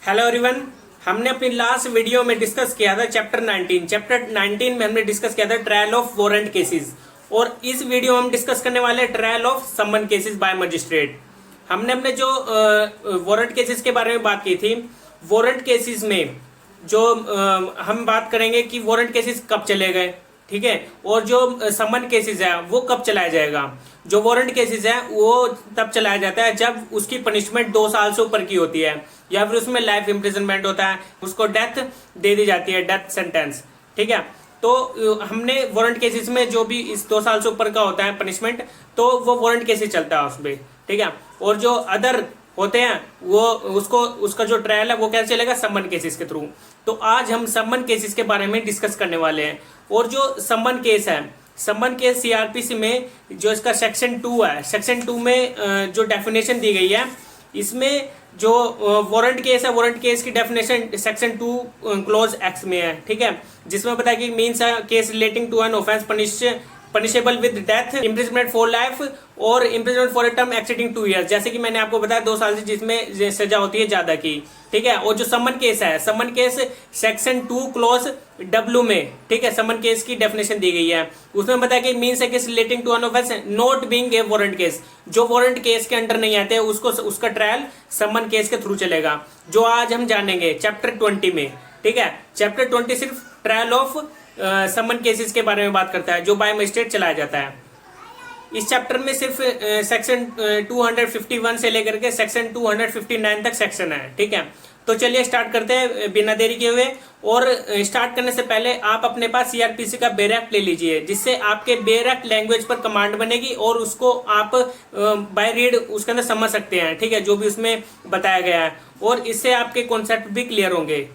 Hello everyone. हमने अपनी last video में डिस्कस किया था चैप्टर 19 में हमने डिस्कस किया था ट्रायल ऑफ वारंट केसेस और इस वीडियो में हम डिस्कस करने वाले हैं trial of summon cases by magistrate. हमने अपने जो वारंट केसेस के बारे में बात की थी। वारंट केसेस में जो हम बात करेंगे कि वारंट केसेस कब चले गए, ठीक है, और जो समन केसेस है वो कब चलाया जाएगा। जो वारंट केसेस है वो तब चलाया जाता है जब उसकी पनिशमेंट 2 साल से ऊपर की होती है या फिर उसमें लाइफ इम्प्रिजनमेंट होता है, उसको डेथ दे दी जाती है, डेथ सेंटेंस, ठीक है। तो हमने वारंट केसेस में जो भी इस 2 साल से ऊपर का होता है पनिशमेंट, तो वो वारंट केसेस चलता है उसमें, ठीक है। और जो अदर होते हैं वो उसका जो ट्रायल है वो कैसे चलेगा, समन केसेस के थ्रू। तो आज हम समन केसेस के बारे में डिस्कस करने वाले हैं। और जो समन केस है, समन केस सीआरपीसी में जो इसका सेक्शन 2 है, सेक्शन 2 में जो डेफिनेशन दी गई है, इसमें जो वारंट केस है, वारंट केस की डेफिनेशन सेक्शन 2 क्लोज एक्स में है, ठीक है, जिसमें बताया कि means case relating to an offence punishable with death, imprisonment for life और imprisonment for a term exceeding 2 years, जैसे कि मैंने आपको बताया 2 साल से जिसमें सजा होती है ज्यादा की, ठीक है। और जो समन केस है, summon case section 2 clause W में, ठीक है, समन केस की डेफिनेशन दी गई है। उसमें बताया कि मीन्स है case relating to an offence not being a warrant case, जो वारंट केस के अंडर नहीं आते उसको उसका ट्रायल समन केस के थ्रू चलेगा, जो आज हम जानेंगे चैप्टर 20 में, ठीक है। चैप्टर 20 सिर्फ ट्रायल ऑफ समन केसेस के बारे में बात करता है जो बाय मजिस्ट्रेट चलाया जाता है। इस चैप्टर में सिर्फ सेक्शन 251 से लेकर के सेक्शन 259 तक सेक्शन है, ठीक है। तो चलिए स्टार्ट करते हैं बिना देरी के हुए। और स्टार्ट करने से पहले आप अपने पास सीआरपीसी का बेरेक्ट ले लीजिए, जिससे आपके बेरेक्ट लैंग्वेज पर कमांड बनेगी और उसको आप बाय रीड उसके अंदर समझ सकते हैं, ठीक है, जो भी उसमें बताया गया है, और इससे आपके कॉन्सेप्ट भी क्लियर होंगे।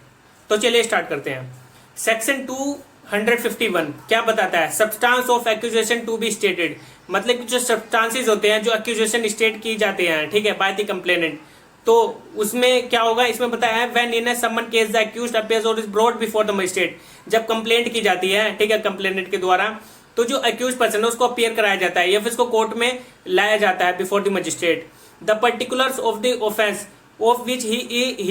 तो चलिए स्टार्ट करते हैं। सेक्शन 251 क्या बताता है, substance of accusation to be stated, मतलब कि जो सब्सटेंसेस होते हैं जो एक्यूजेशन स्टेट की जाते हैं, ठीक है, बाय द कंप्लेनेंट। तो उसमें क्या होगा, इसमें बताया है when in a summon case the accused appears और is brought before the magistrate, जब कंप्लेंट की जाती है, ठीक है, कंप्लेनेंट के द्वारा, तो जो अक्यूज पर्सन है उसको अपीयर कराया जाता है या फिर उसको कोर्ट में लाया जाता है before the magistrate. The particulars of the offence of which he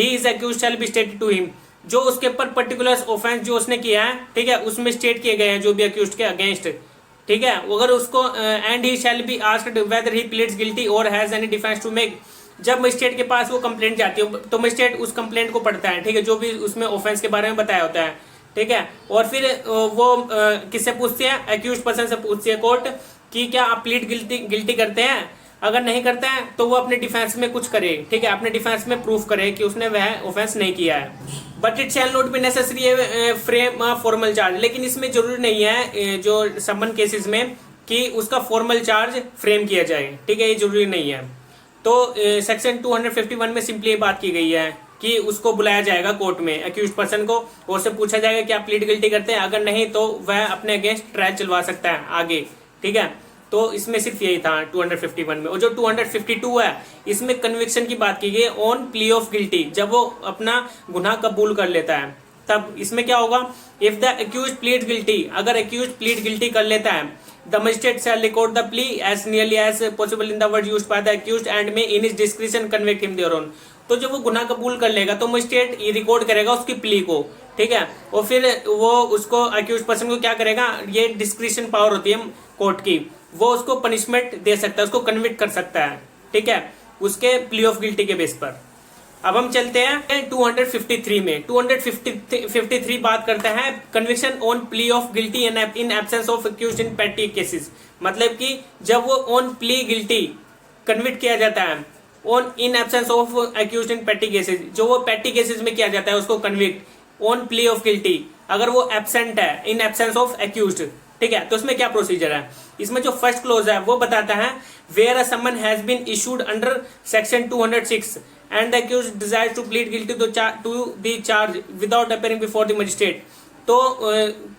is accused shall be stated to him, जो उसके ऊपर पर्टिकुलर ऑफेंस जो उसने किया है, ठीक है, उसमें स्टेट किए गए हैं जो भी अक्यूज्ड के अगेंस्ट, ठीक है। अगर उसको and he shall be asked whether he pleads guilty और has any defence to make, जब मजिस्ट्रेट के पास वो कंप्लेंट जाती है तो मजिस्ट्रेट उस कंप्लेंट को पढ़ता है, ठीक है, जो भी उसमें ऑफेंस के बारे में बताया होता है, ठीक है। और फिर वो किससे पूछती है, अक्यूज्ड पर्सन से पूछती है कोर्ट कि क्या आप प्लीड गिल्टी करते हैं। अगर नहीं करता है तो वो अपने डिफेंस में कुछ करे, ठीक है, अपने डिफेंस में प्रूफ करे कि उसने वह ऑफेंस नहीं किया है। But it shall not be necessary frame formal charge, लेकिन इसमें जरूरी नहीं है जो समन केसेस में कि उसका फॉर्मल चार्ज फ्रेम किया जाए, ठीक है, ये जरूरी नहीं है। तो सेक्शन 251 में सिंपली ये बात की गई है कि उसको बुलाया जाएगा कोर्ट में अक्यूज्ड पर्सन को और उससे पूछा जाएगा कि आप प्लीड गिल्टी करते हैं, अगर नहीं तो वह अपने अगेंस्ट ट्रायल चलवा सकता है आगे, ठीक है। तो इसमें सिर्फ यही था 251 में। और जो 252 है इसमें कन्विक्शन की बात की गई ऑन प्ली ऑफ गिल्टी, जब वो अपना गुनाह कबूल कर लेता है तब इसमें क्या होगा, if the accused plead guilty, अगर अक्यूज्ड प्लीड गिल्टी कर लेता है, the magistrate shall record the plea as nearly as possible in the word used by the accused and may in his discretion convict him thereon. तो जब वो गुनाह कबूल कर लेगा तो मजिस्ट्रेट रिकॉर्ड करेगा उसकी प्ली को, ठीक है, और फिर वो उसको अक्यूज्ड पर्सन को क्या करेगा, ये डिस्क्रिशन पावर होती है कोर्ट की, वो उसको पनिशमेंट दे सकता है, उसको कन्विक्ट कर सकता है, ठीक है, उसके प्ली ऑफ गिल्टी के बेस पर। अब हम चलते हैं 253 में। 253 बात करता है conviction on plea of guilty in absence of accused इन पेटी केसेस, मतलब कि जब वो ऑन प्ली गिल्टी कन्विक्ट किया जाता है on in absence of accused इन पेटी केसेस, जो वो पेटी केसेस में किया जाता है उसको convict on plea of guilty, अगर वो एब्सेंट है इन एब्सेंस ऑफ अक्यूज्ड, ठीक है। तो इसमें क्या प्रोसीजर है, इसमें जो फर्स्ट क्लोज है वो बताता है where a summon has been issued under section 206 and the accused desires to plead guilty to the charge without appearing before the magistrate. तो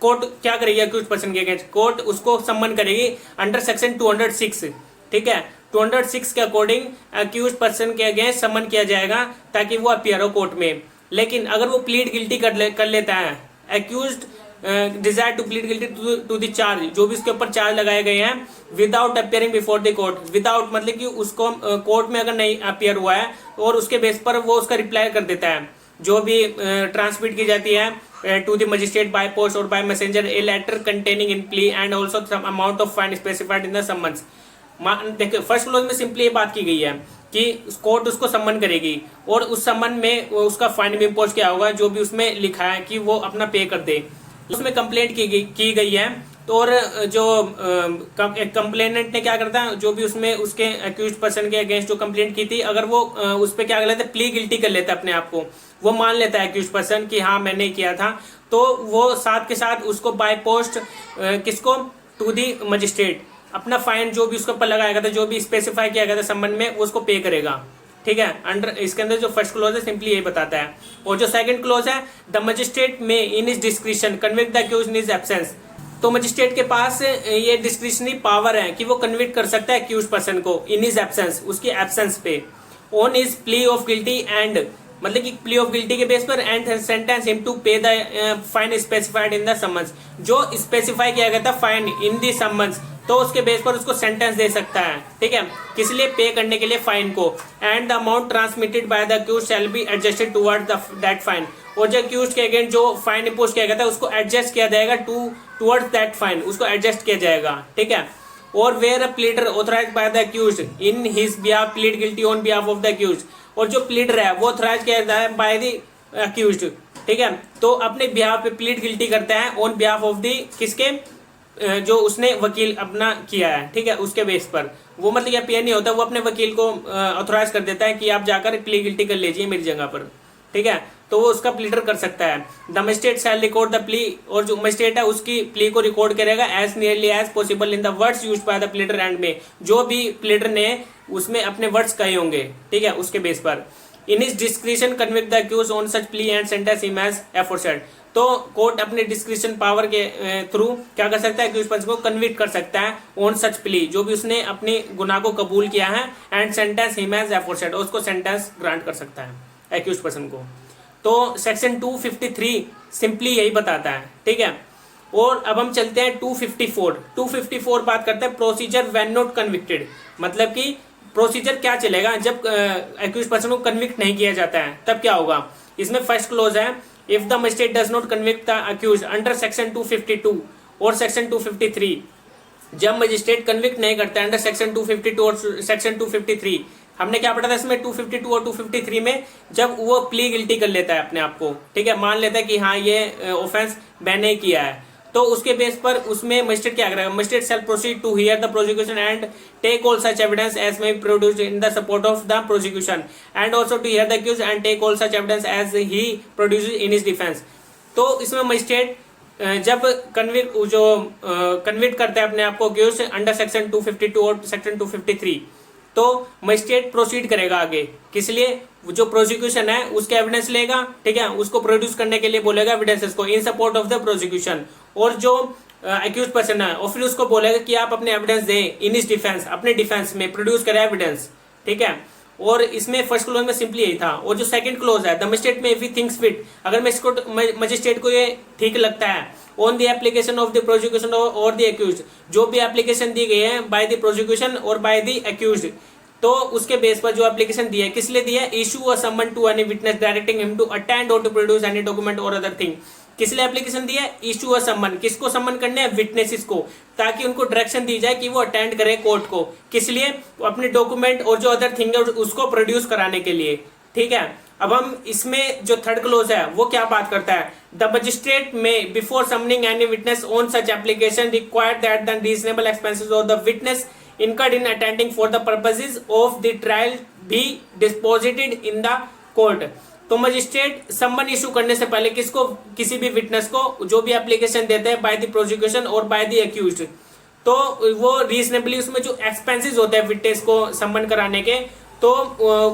कोर्ट क्या करेगी अक्यूज्ड पर्सन के अगेंस्ट, कोर्ट उसको सम्मन करेगी अंडर सेक्शन 206, ठीक है। 206 के according accused person के अगेंस्ट सम्मन किया जाएगा ताकि वो अपीयर हो कोर्ट में। लेकिन अगर वो प्लीड गिल्टी कर लेता है, accused desire to plead guilty to the charge, जो भी उसके ऊपर चार्ज लगाए गए हैं, without appearing before the court, without मतलब कि उसको कोर्ट में अगर नहीं अपीयर हुआ है और उसके बेस पर वो उसका रिप्लाई कर देता है जो भी ट्रांसमिट की जाती है to the magistrate by post और by messenger a letter containing in plea and also some amount of fine specified in the summons. देखिए फर्स्ट क्लोज में सिंपली ये बात की गई है कि कोर्ट उसको सम्मन करेगी और उस सम्मन में उसका फाइन भी इम्पोज किया होगा जो भी उसमें लिखा है कि वो अपना पे कर दे। उसमें कंप्लेंट की गई है तो और जो कंप्लेनेंट ने क्या करता है, जो भी उसमें उसके अक्यूज पर्सन के अगेंस्ट जो कंप्लेंट की थी, अगर वो उस पर क्या कर लेता है, प्ली गिल्टी कर लेता है अपने आप को, वो मान लेता है अक्यूज पर्सन कि हाँ मैंने किया था, तो वो साथ के साथ उसको बाय पोस्ट किसको, टू दी मजिस्ट्रेट अपना फाइन जो भी उसके ऊपर लगाया गया था, जो भी स्पेसिफाई किया गया था संबंध में, वो उसको पे करेगा। ठीक है, अंडर इसके अंदर जो फर्स्ट क्लोज है सिंपली यही बताता है। और जो सेकंड क्लोज है, the magistrate may in his discretion convict the accused in his absence. तो मजिस्ट्रेट के पास ये डिस्क्रिशनरी पावर है कि वो कन्विक्ट कर सकता है अक्यूज पर्सन को इन इज एब्सेंस, उसकी एब्सेंस पे, on is plea of guilty and, मतलब कि प्ली ऑफ गिल्टी के बेस पर, एंड सेंटेंस हिम टू पे the fine specified in the summons, जो स्पेसिफाई किया गया था फाइन इन द समन्स, तो उसके बेस पर उसको सेंटेंस दे सकता है। ठीक है, किस लिए, पे करने के लिए फाइन को। And the amount transmitted by the accuse shall be adjusted toward that fine, और जो अक्यूज के अगेंस्ट जो फाइन इंपोज किया गया था उसको एडजस्ट किया जाएगा टुवर्ड्स दैट फाइन, उसको एडजस्ट किया जाएगा। ठीक है, और where a pleader authorised by the accused in his behalf plead guilty on behalf of the accused, और जो प्लीडर है वो ऑथराइज किया जाता है बाय द अक्यूज्ड। ठीक है, तो अपने बिहाफ पे प्लीड गिल्टी करता है ऑन बिहाफ ऑफ द किसके, जो उसने वकील अपना किया है। ठीक है, उसके बेस पर वो मतलब या पीएन नहीं होता, वो अपने वकील को ऑथराइज कर देता है कि आप जाकर प्ली गिल्टी कर लीजिए मेरी जगह पर। ठीक है, तो वो उसका प्लीडर कर सकता है। The magistrate shall record the plea, और जो मजिस्ट्रेट है उसकी प्ली को रिकॉर्ड करेगा as nearly as possible in the words used by the pleader and में, जो भी प्लीडर ने उसमें अपने वर्ड्स कहे होंगे। ठीक है, उसके बेस पर in his discretion convict the accused on such plea and sentence him as aforesaid. तो कोर्ट अपने डिस्क्रिप्शन पावर के थ्रू क्या कर सकता है, अक्यूज पर्सन को कन्विक्ट कर सकता है ऑन सच प्ली, जो भी उसने अपनी गुनाह को कबूल किया है, एंड सेंटेंस हिम एज एफोरसेड, और उसको सेंटेंस ग्रांट कर सकता है अक्यूज पर्सन को। तो सेक्शन 253 सिंपली यही बताता है। ठीक है, और अब हम चलते हैं 254 बात करते हैं प्रोसीजर व्हेन नॉट कन्विक्टेड, मतलब कि प्रोसीजर क्या चलेगा जब अक्यूज पर्सन को कन्विक्ट नहीं किया जाता है, तब क्या होगा। इसमें फर्स्ट क्लोज है, if the magistrate does not convict the accuse under section 252 और सेक्शन 253, जब मजिस्ट्रेट कन्विक्ट नहीं करता अंडर सेक्शन 252 और सेक्शन 253, हमने क्या पढ़ा था इसमें 252 और 253 में, जब वो प्ली गिल्टी कर लेता है अपने आप को। ठीक है, मान लेता है कि हाँ ये ऑफेंस मैंने किया है, तो उसके बेस पर उसमें मजिस्ट्रेट क्या करेगा, magistrate shall proceed to hear the prosecution and take all such evidence as may produced in the support of the prosecution and also to hear the accused and take all such evidence as he produced in his defence. तो इसमें magistrate जब convict करता है अपने आप को accused under section 252 और section 253, तो मजिस्ट्रेट प्रोसीड करेगा आगे, किस लिए, जो प्रोसिक्यूशन है उसके एविडेंस लेगा। ठीक है, उसको प्रोड्यूस करने के लिए बोलेगा एविडेंसेस को इन सपोर्ट ऑफ द प्रोसिक्यूशन, और जो अक्यूज पर्सन है और फिर उसको बोलेगा कि आप अपने एविडेंस दें इन इस डिफेंस, अपने डिफेंस में प्रोड्यूस करें एविडेंस। ठीक है, और इसमें फर्स्ट क्लोज में सिंपली यही था। और जो सेकंड क्लोज है, द मजिस्ट्रेट में इफ ही थिंक्स फिट, अगर मजिस्ट्रेट को ये ठीक लगता है, on the application of the prosecution और द अक्यूज्ड, जो भी एप्लीकेशन दी गई है बाय द प्रोसिक्यूशन और बाय द अक्यूज्ड, तो उसके बेस पर जो एप्लीकेशन दी है, किस लिए दी है, issue a summon to any witness directing him to attend or to produce any document or other thing. किस लिए एप्लीकेशन दी है, इशू अ समन, किसको समन करने हैं, विटनेसेस को, ताकि उनको डायरेक्शन दी जाए कि वो अटेंड करें कोर्ट को, किस लिए, अपने डॉक्यूमेंट और जो अदर थिंग है उसको प्रोड्यूस कराने के लिए। ठीक है, अब हम इसमें जो थर्ड क्लोज है वो क्या बात करता है, द मजिस्ट्रेट में before summoning any witness on such application required that the reasonable expenses of the witness incurred in attending for the purposes of the trial be deposited in the court। तो magistrate सम्मन issue करने से पहले किसको, किसी भी witness को जो भी एप्लीकेशन देते हैं बाय द प्रोसिक्यूशन और बाय द अक्यूज्ड, तो वो रीजनेबली उसमें जो एक्सपेंसेस होते हैं विटनेस को सम्मन कराने के, तो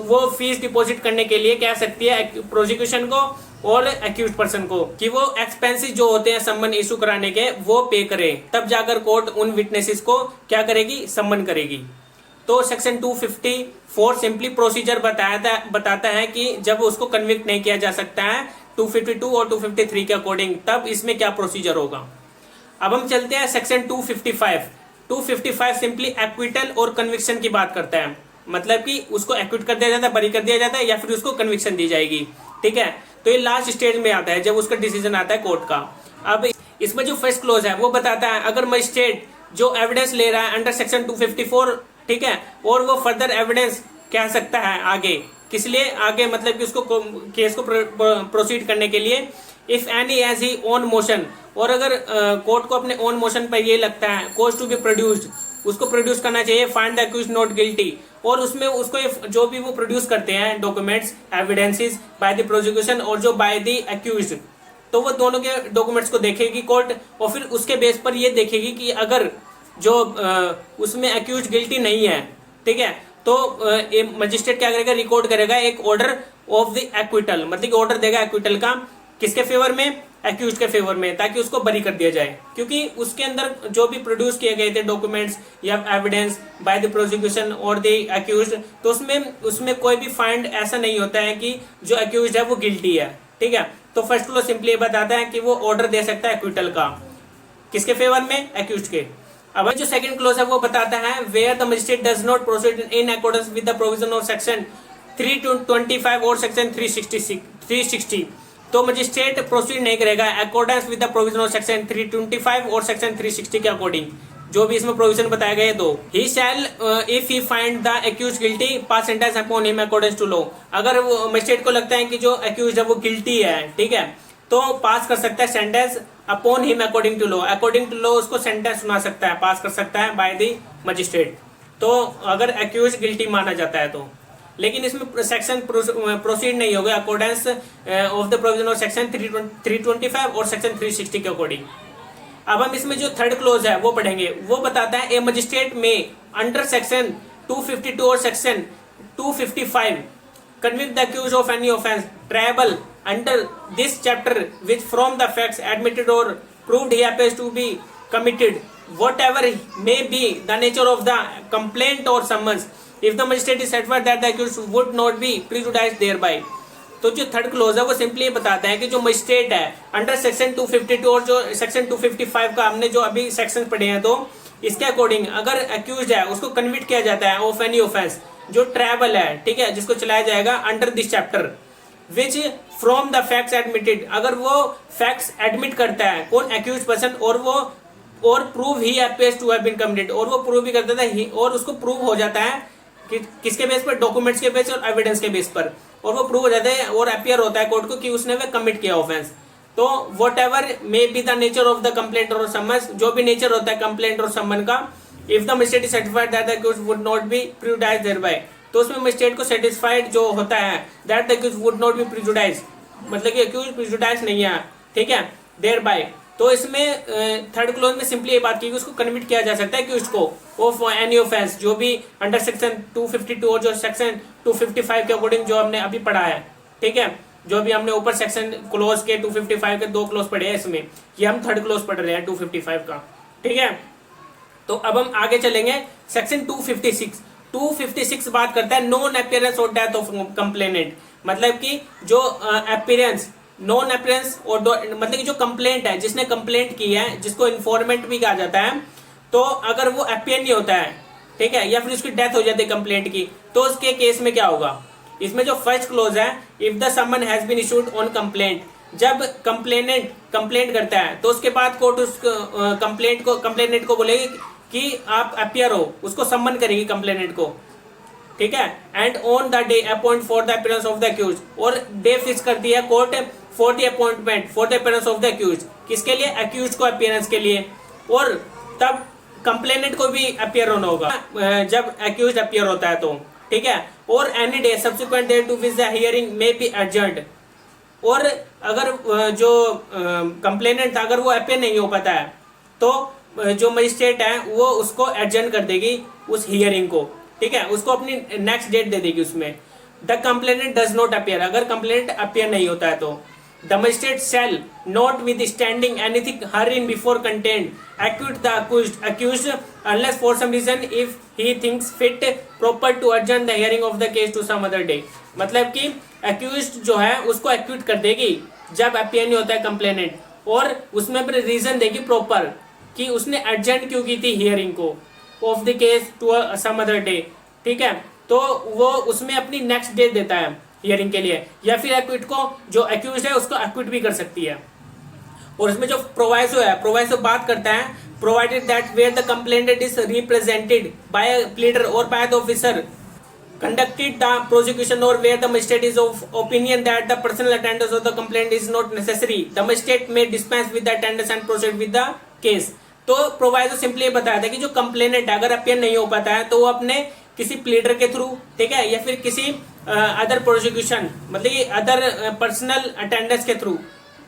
वो फीस डिपॉजिट करने के लिए कह सकती है प्रोसिक्यूशन को और अक्यूज पर्सन को कि वो एक्सपेंसेस जो होते हैं सम्मन इशू कराने के वो पे करे, तब जाकर कोर्ट उन विटनेसेस को क्या करेगी, सम्मन करेगी। तो सेक्शन 254 सिंपली प्रोसीजर बताता है कि जब उसको कन्विक्ट नहीं किया जा सकता है 252 और 253 के अकॉर्डिंग, तब इसमें क्या प्रोसीजर होगा। अब हम चलते हैं सेक्शन 255 सिंपली एक्विटल और कन्विक्शन की बात करता है, मतलब कि उसको एक्विट कर दिया जाता है, बरी कर दिया जाता है, या फिर उसको कन्विक्शन दी जाएगी। ठीक है, तो ये लास्ट स्टेज में आता है जब उसका डिसीजन आता है कोर्ट का। अब इसमें जो फर्स्ट क्लोज है वो बताता है अगर मजिस्ट्रेट जो एविडेंस ले रहा है अंडर सेक्शन 254, ठीक है, और वो फर्दर एविडेंस कह सकता है आगे, किस लिए आगे, मतलब कि उसको केस को प्रोसीड करने के लिए, if any as he own motion, और अगर कोर्ट को अपने ओन मोशन पर ये लगता है कोज टू बी प्रोड्यूस्ड, उसको प्रोड्यूस करना चाहिए, find the accused not guilty, और उसमें उसको जो भी वो प्रोड्यूस करते हैं documents evidences by the prosecution और जो बाय द अक्यूज्ड, तो वो दोनों के डॉक्यूमेंट्स को देखेगी कोर्ट, और फिर उसके बेस पर ये देखेगी कि अगर जो उसमें अक्यूज गिल्टी नहीं है, ठीक है, तो मजिस्ट्रेट क्या करेगा, रिकॉर्ड करेगा एक ऑर्डर ऑफ द एक्विटल, मतलब कि ऑर्डर देगा एक्विटल का, किसके फेवर में, अक्यूज के फेवर में, ताकि उसको बरी कर दिया जाए, क्योंकि उसके अंदर जो भी प्रोड्यूस किए गए थे डॉक्यूमेंट्स या एविडेंस बाय द प्रोसिक्यूशन और द अक्यूज, तो उसमें कोई भी फाइंड ऐसा नहीं होता है कि जो अक्यूज है वो गिल्टी है, ठीक है। तो फर्स्ट क्लॉज सिंपली बताता है कि वो ऑर्डर दे सकता है एक्विटल का, किसके फेवर में, अक्यूज के। अब जो सेकंड क्लॉज है वो बताता है where the magistrate does not proceed in accordance with the provision of section 325 और सेक्शन 360, तो मजिस्ट्रेट प्रोसीड नहीं करेगा accordance with the provision of section 325 और सेक्शन 360 के अकॉर्डिंग, जो भी इसमें प्रोविजन बताए गए। तो he shall if he find the accused guilty pass sentence upon him according to law, अगर वो मजिस्ट्रेट को लगता है कि जो अक्यूज है वो गिल्टी है, ठीक है, तो पास कर सकता है sentence upon him according to law, according to law उसको सेंटेंस सुना सकता है, पास कर सकता है बाय द मजिस्ट्रेट, तो अगर अक्यूज गिल्टी माना जाता है तो। लेकिन इसमें सेक्शन प्रोसीड नहीं होगा accordance of the provision of section 325 और सेक्शन 360 के अकॉर्डिंग। अब हम इसमें जो थर्ड क्लोज है वो पढ़ेंगे, वो बताता है ए मजिस्ट्रेट में अंडर सेक्शन 252 और section 255 convict the accused of any offence triable under this chapter which from the facts admitted or proved he appears to be committed whatever may be the nature of the complaint or summons if the magistrate is satisfied that the accused would not be prejudiced thereby। तो जो third close है वो simply बताता है कि जो magistrate है under section 252 और जो सेक्शन 255 का हमने जो अभी सेक्शन पढ़े हैं, तो इसके अकॉर्डिंग अगर अक्यूज है उसको कन्विक्ट किया जाता है ऑफ एनी ऑफेंस जो ट्रायबल है, ठीक है, जिसको चलाया जाएगा under this chapter which from the facts admitted, अगर वो फैक्ट्स एडमिट करता है कौन, अक्यूज पर्सन, और prove he appears to have been committed, और वो प्रूव भी करता था और उसको प्रूव हो जाता है कि किसके बेस पर, डॉक्यूमेंट्स के बेस और एविडेंस के बेस पर, और वो प्रूव हो जाता है और अपीयर होता है कोर्ट को कि उसने वह कमिट किया ऑफेंस। तो what ever may be the nature of the complaint और समन, जो भी नेचर होता है कंप्लेंट और समन का, if the magistrate is certified that the accused would not be prejudiced thereby, तो उसमें मजिस्ट्रेट को सेटिस्फाइड जो होता है that the accused would not be prejudiced, मतलब कि अक्यूज्ड प्रिजुडाइज्ड नहीं है, ठीक है, देयरबाय। तो इसमें थर्ड क्लोज में सिंपली ये बात की कि उसको कन्विक्ट किया जा सकता है अक्यूज्ड को ऑफ एनी ऑफेंस, जो भी अंडर सेक्शन 252 और जो सेक्शन 255 के अकॉर्डिंग जो हमने अभी पढ़ा है, ठीक है, जो भी हमने ऊपर सेक्शन क्लोज के 255 के 2 क्लोज पढ़े हैं, इसमें ये हम थर्ड क्लोज पढ़ रहे हैं 255 का, ठीक है। तो अब हम आगे चलेंगे सेक्शन 256 बात करता है नॉन अपीयरेंस और डेथ ऑफ कंप्लेनेंट, मतलब कि जो अपीयरेंस, नॉन अपीयरेंस और मतलब कि जो कंप्लेंट है, जिसने कंप्लेंट की है, जिसको इन्फॉर्मेंट भी कहा जाता है, तो अगर वो अपीयर नहीं होता है, ठीक है, या फिर उसकी डेथ हो जाती है कंप्लेंट की, तो उसके केस में क्या होगा। इसमें जो फर्स्ट क्लोज है, if the summon has been issued on complaint, जब कंप्लेनेंट कंप्लेंट करता है तो उसके बाद कोर्ट उस कंप्लेनेंट को बोलेगी कि आप अपीयर हो, उसको सम्मन करेगी कंप्लेनेंट को, ठीक है, and on the day appoint for the appearance of the accused, और डे फिक्स करती है court for the appointment for the appearance of the accused, किसके लिए, अक्यूज को अपीयरेंस के लिए, और तब कंप्लेनेंट को भी अपीयर होना होगा जब अक्यूज अपीयर होता है तो, ठीक है, और any day subsequent day to which the hearing may be adjourned, और अगर जो कंप्लेनेंट था अगर वो अपीयर नहीं हो पाता है तो जो मजिस्ट्रेट है वो उसको एडजर्न कर देगी उस हियरिंग को, ठीक है, उसको अपनी नेक्स्ट डेट दे देगी उसमें। The complainant does not appear, अगर कंप्लेनेंट अपीयर नहीं होता है तो the magistrate shall not with standing anything herein before contained acquit the accused unless for some reason if he thinks fit proper to adjourn the hearing of the case to some other day, मतलब कि accused जो है उसको equity कर देगी जब appear नहीं होता है कंप्लेनेंट, और उसमें अपने रीजन देगी प्रॉपर कि उसने एडजर्न क्यों की थी हियरिंग को of the case to some other day, ठीक है, तो वो उसमें अपनी नेक्स्ट डेट देता है हियरिंग के लिए, या फिर एक्विट को जो अक्यूज है उसको एक्विट भी कर सकती है। और इसमें जो प्रोवाइसो है, प्रोवाइसो बात करता है provided that where the complainant is represented by a pleader और by the officer conducted the prosecution or where the magistrate is of opinion that the personal attendance of the complainant is not necessary, the magistrate may dispense with the attendance and proceed with the case। तो proviso simply बताया था कि जो complainant अगर appear नहीं हो पाता है तो वो अपने किसी प्लीडर के थ्रू, ठीक है, या फिर किसी अदर प्रोसिक्यूशन मतलब अदर पर्सनल अटेंडेंस के थ्रू,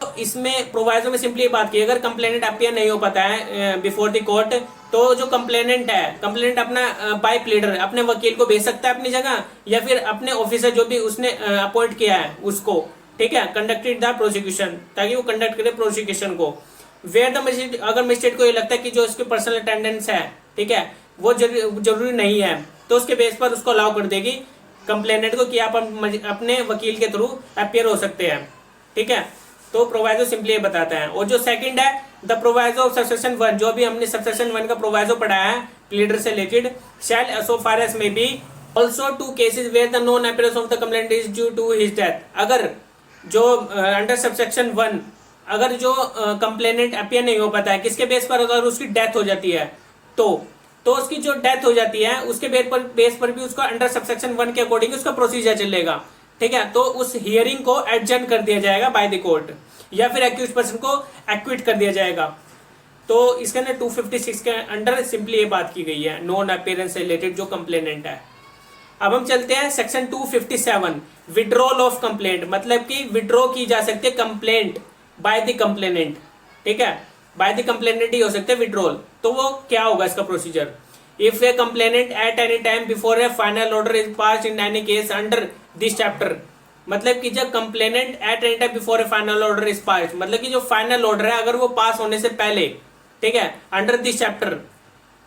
तो इसमें प्रोवाइजो में सिंपली बात की अगर कंप्लेनेंट अपियर नहीं हो पाता है बिफोर द कोर्ट, तो जो कंप्लेनेंट है, कंप्लेनेंट अपना बाय प्लीडर अपने वकील को भेज सकता है अपनी जगह, या फिर अपने ऑफिसर जो भी उसने अपॉइंट किया है उसको, ठीक है, कंडक्टेड द प्रोसिक्यूशन, ताकि वो कंडक्ट करे प्रोसिक्यूशन को। वेयर द मजिस्ट्रेट, अगर मजिस्ट्रेट को ये लगता है कि जो उसके पर्सनल अटेंडेंस है, ठीक है, वो जरूरी नहीं है, तो उसके बेस पर उसको अलाउ कर देगी कंप्लेनेंट को कि आप अपने वकील के थ्रू अपियर हो सकते हैं, ठीक है। तो प्रोवाइजो सिंपली ये बताता है। और जो सेकंड है द प्रोवाइजो ऑफ सबसेक्शन 1, जो भी हमने सबसेक्शन 1 का प्रोवाइजो पढ़ाया है प्लीडर से related, shall so far as may be also to cases where the non appearance of the complaint is due to his death. अगर जो अंडर सबसेक्शन 1 अगर जो कंप्लेनेंट अपियर नहीं हो पाता है, किसके बेस पर, अगर उसकी डेथ हो जाती है तो उसकी जो डेथ हो जाती है उसके बेस पर भी उसका अंडर सबसेक्शन 1 के अकॉर्डिंग उसका प्रोसीजर चलेगा, ठीक है। तो उस हियरिंग को एडजर्न कर दिया जाएगा बाय द कोर्ट, या फिर एक्यूज पर्सन को एक्विट कर दिया जाएगा। तो इसके अंदर 256 के अंडर सिंपली ये बात की गई है नॉन अपीयरेंस से रिलेटेड जो कंप्लेनेंट है। अब हम चलते हैं सेक्शन 257 विड्रॉल ऑफ कंप्लेंट, मतलब कि विड्रॉ की जा सकती है कंप्लेंट बाय द कंप्लेनेंट, ठीक है, बाय द कंप्लेनेंट ही हो सकते हैं विड्रॉल। तो वो क्या होगा इसका procedure? If A complainant at any time before A final order is passed in any case under this chapter, मतलब कि जब complainant at any time before A final order is passed, मतलब कि जो फाइनल ऑर्डर है अगर वो पास होने से पहले, ठीक है, अंडर दिस चैप्टर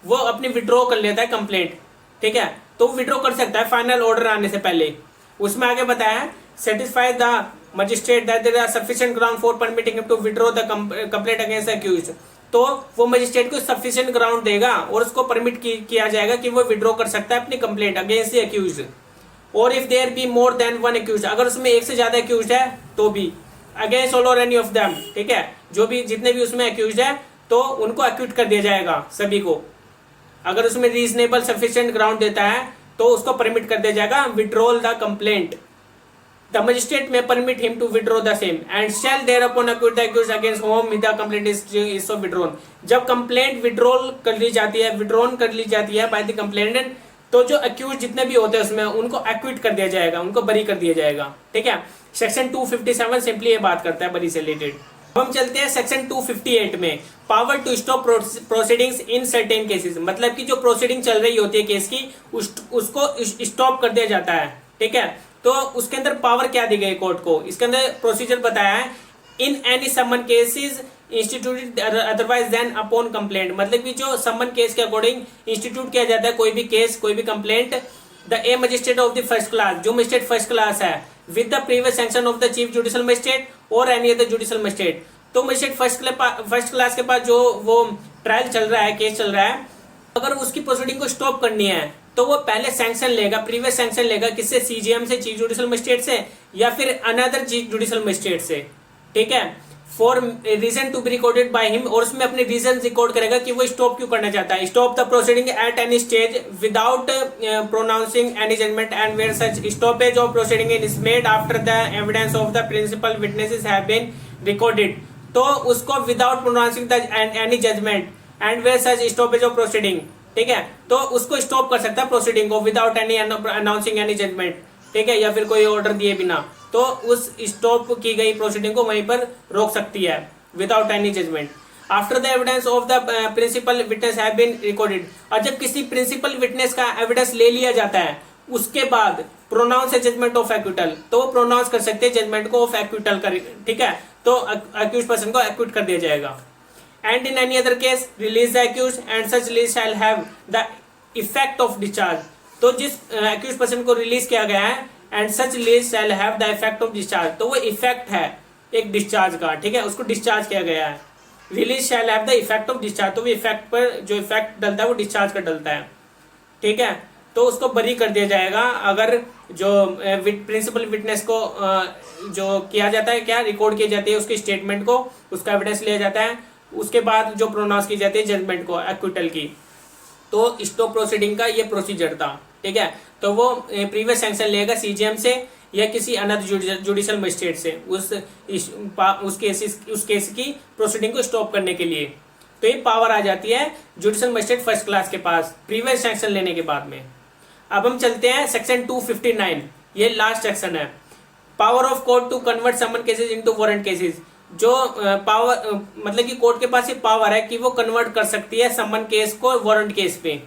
वो अपनी विड्रॉ कर लेता है कंप्लेंट, ठीक है, तो विड्रॉ कर सकता है फाइनल ऑर्डर आने से पहले। उसमें आगे बताया satisfy the magistrate that there are sufficient ground for permitting him to withdraw the complaint against accused, तो वो मजिस्ट्रेट को सफिशिएंट ग्राउंड देगा और उसको परमिट किया जाएगा कि वो विड्रॉ कर सकता है अपनी कंप्लेंट अगेंस्ट द अक्यूज्ड। और if there be more than 1 accused, अगर उसमें एक से ज्यादा अक्यूज्ड है तो भी अगेंस्ट ऑल और एनी ऑफ देम, ठीक है, जो भी जितने भी उसमें अक्यूज्ड है तो उनको एक्विट कर दिया जाएगा सभी को। अगर उसमें रीजनेबल सफिशिएंट ग्राउंड देता है तो उसको परमिट कर दिया जाएगा withdrawal the complaint. The magistrate may permit him to withdraw the same and shall thereupon acquit the accused against whom the complaint is so withdrawn. जब कंप्लेंट विड्रॉल कर ली जाती है, विड्रॉन कर ली जाती है बाय द कंप्लेनेंट, तो जो अक्यूज जितने भी होते हैं उसमें उनको एक्विट कर दिया जाएगा, उनको बरी कर दिया जाएगा, ठीक है। सेक्शन 257 सिंपली ये बात करता है बरी से रिलेटेड। अब हम चलते हैं सेक्शन 258 में power to stop proceedings in certain cases, मतलब कि जो प्रोसीडिंग चल रही होती है केस की उसको स्टॉप कर दिया जाता है, ठीक है। तो उसके अंदर पावर क्या दी गई कोर्ट को, इसके अंदर प्रोसीजर बताया है in any summon cases instituted otherwise than upon complaint, मतलब कि जो समन केस के अकॉर्डिंग इंस्टीट्यूट किया जाता है कोई भी केस, कोई भी complaint, the a magistrate of the first class, जो मजिस्ट्रेट फर्स्ट क्लास है, with the previous sanction of the chief judicial magistrate और एनी अदर जुडिशियल मजिस्ट्रेट। तो मजिस्ट्रेट फर्स्ट क्लास के पास जो वो ट्रायल चल रहा है, केस चल रहा है, अगर उसकी प्रोसीडिंग को स्टॉप करनी है तो वो पहले सैंक्शन लेगा, प्रीवियस सैंक्शन लेगा, किससे, सीजीएम से, चीफ जुडिशियल मजिस्ट्रेट से, या फिर अनदर चीफ जुडिशियल मजिस्ट्रेट से, ठीक है, for reason to be recorded by him, और उसमें अपने रीजन रिकॉर्ड करेगा कि वो स्टॉप क्यों करना चाहता है। Stop the proceeding at any stage without pronouncing any judgement and where such stoppage of proceeding is made after the evidence of the principal witnesses have been recorded, तो उसको without pronouncing the any judgement and where such stoppage of proceeding, ठीक है, तो उसको stop कर सकता है proceeding को without any announcing any judgement, ठीक है, या फिर कोई ऑर्डर दिए बिना, तो उस स्टॉप की गई प्रोसीडिंग को वहीं पर रोक सकती है without any judgement. After the evidence of the principal witness have been recorded, और जब किसी प्रिंसिपल विटनेस का एविडेंस ले लिया जाता है उसके बाद प्रोनाउंस है जजमेंट ऑफ एक्विटल, तो वो प्रोनाउंस कर सकते हैं जजमेंट को ऑफ एक्विटल कर, ठीक है, तो अक्यूज पर्सन को एक्विट कर दिया जाएगा। And in any other case release the accused and such release shall have the effect of discharge, तो जिस अक्यूज पर्सन को रिलीज किया गया है and such release shall have the effect of discharge, तो वो इफेक्ट है एक डिस्चार्ज का, ठीक है, उसको डिस्चार्ज किया गया है। Release shall have the effect of discharge, तो वो इफेक्ट पर जो इफेक्ट डलता है वो डिस्चार्ज का डलता है, ठीक है, तो उसको बरी कर दिया जाएगा अगर जो प्रिंसिपल विटनेस को जो किया जाता है, क्या रिकॉर्ड की जाती है उसकी स्टेटमेंट को, उसका एविडेंस लिया जाता है, उसके बाद जो प्रोनाउंस की जाती है जजमेंट को, एक्विटल की। तो स्टॉप प्रोसीडिंग का ये प्रोसीजर था, ठीक है। तो वो प्रीवियस सैंक्शन लेगा सीजीएम से या किसी अनदर जुडिशियल मजिस्ट्रेट से उस केस की प्रोसीडिंग को स्टॉप करने के लिए। तो ये पावर आ जाती है जुडिशियल मजिस्ट्रेट फर्स्ट क्लास के पास प्रीवियस सैंक्शन लेने के बाद में। अब हम चलते हैं सेक्शन 259, ये लास्ट सेक्शन है। Power of court to convert summon cases into warrant cases. जो पावर मतलब कि कोर्ट के पास ये पावर है कि वो कन्वर्ट कर सकती है समन केस को वारंट केस पे,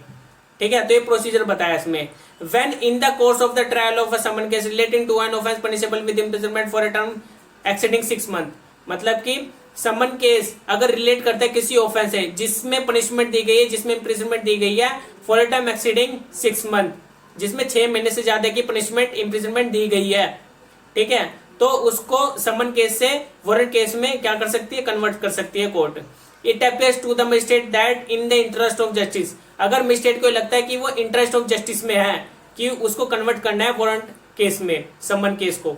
ठीक है। तो ये प्रोसीजर बताया इसमें। When in the course of the trial of a summon case relating to an offence punishable with imprisonment for a term exceeding 6 month, मतलब कि समन केस अगर रिलेट करता है किसी ऑफेंस से जिसमें पनिशमेंट दी गई है, जिसमें इम्प्रिजनमेंट दी गई है for a term exceeding 6 month, जिसमें 6 महीने से ज्यादा की पनिशमेंट इम्प्रिजनमेंट दी गई है, ठीक है। तो उसको समन केस से वारंट केस में क्या कर सकती है, कन्वर्ट कर सकती है court. It appears to the magistrate that in the interest of justice, अगर मजिस्ट्रेट को लगता है कि वो इंटरेस्ट ऑफ जस्टिस में है कि उसको कन्वर्ट करना है वारंट केस में, समन केस को।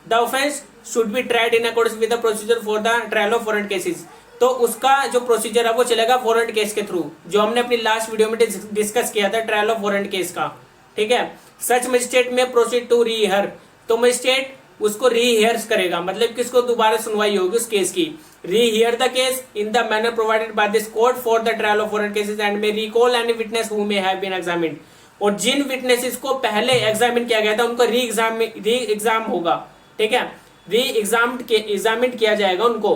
The offence should be tried in according with the procedure for the trial of warrant cases. तो उसका जो प्रोसीजर है वो चलेगा वारंट केस के थ्रू, जो हमने अपनी लास्ट वीडियो में डिस्कस किया था ट्रायल ऑफ वारंट केस का, ठीक है। सच मजिस्ट्रेट में प्रोसीड टू रीहियर, तो मजिस्ट्रेट उसको रीहियर्स करेगा, मतलब कि उसको दोबारा सुनवाई होगी उस केस की। Rehear the case in the manner provided by this court for the trial of warrant cases and may recall any witness who may have been examined. और जिन विटनेसेस को पहले एग्जामिन किया गया था उनको री एग्जाम होगा, ठीक है, री एग्जामिन किया जाएगा उनको,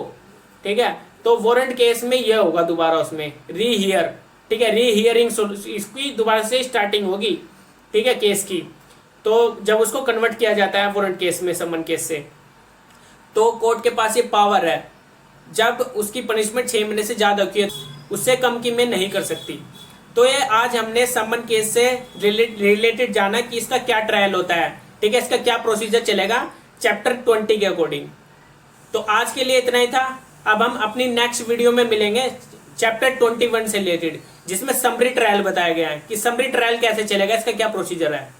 ठीक है। तो वारंट केस में यह होगा दोबारा उसमें रीहियर, ठीक है, रीहियरिंग इसकी दोबारा से स्टार्टिंग होगी, ठीक है, केस की। तो जब उसको कन्वर्ट किया जाता है वारंट केस में समन केस से, तो कोर्ट के पास ये पावर है, जब उसकी पनिशमेंट 6 महीने से ज्यादा होती है उससे कम की में नहीं कर सकती। तो ये आज हमने समन केस से रिलेटेड जाना कि इसका क्या ट्रायल होता है, ठीक है, इसका क्या प्रोसीजर चलेगा चैप्टर 20 के अकॉर्डिंग। तो आज के लिए इतना ही था। अब हम अपनी नेक्स्ट वीडियो में मिलेंगे चैप्टर 21 से रिलेटेड, जिसमें समरी ट्रायल बताया गया है कि समरी ट्रायल कैसे चलेगा, इसका क्या प्रोसीजर है।